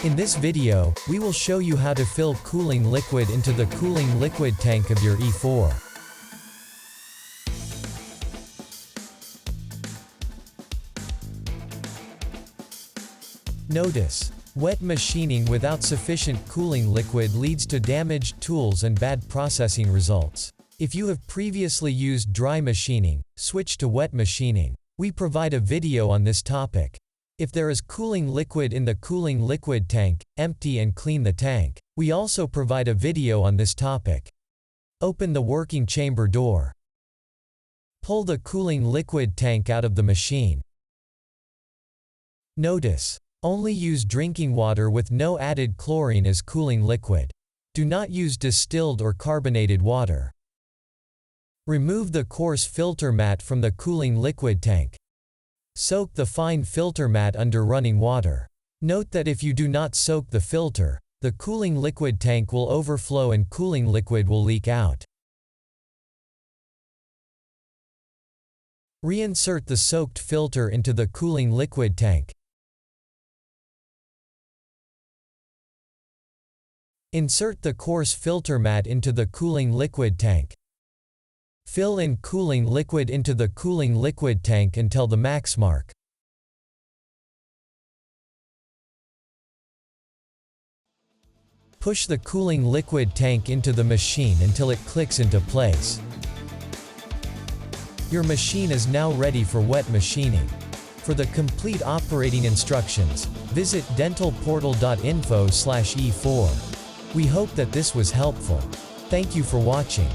In this video, we will show you how to fill cooling liquid into the cooling liquid tank of your E4. Notice: wet machining without sufficient cooling liquid leads to damaged tools and bad processing results. If you have previously used dry machining, switch to wet machining. We provide a video on this topic. If there is cooling liquid in the cooling liquid tank, empty and clean the tank. We also provide a video on this topic. Open the working chamber door. Pull the cooling liquid tank out of the machine. Notice: only use drinking water with no added chlorine as cooling liquid. Do not use distilled or carbonated water. Remove the coarse filter mat from the cooling liquid tank. Soak the fine filter mat under running water. Note that if you do not soak the filter, the cooling liquid tank will overflow and cooling liquid will leak out. Reinsert the soaked filter into the cooling liquid tank. Insert the coarse filter mat into the cooling liquid tank. Fill in cooling liquid into the cooling liquid tank until the max mark. Push the cooling liquid tank into the machine until it clicks into place. Your machine is now ready for wet machining. For the complete operating instructions, visit dentalportal.info/E4. We hope that this was helpful. Thank you for watching.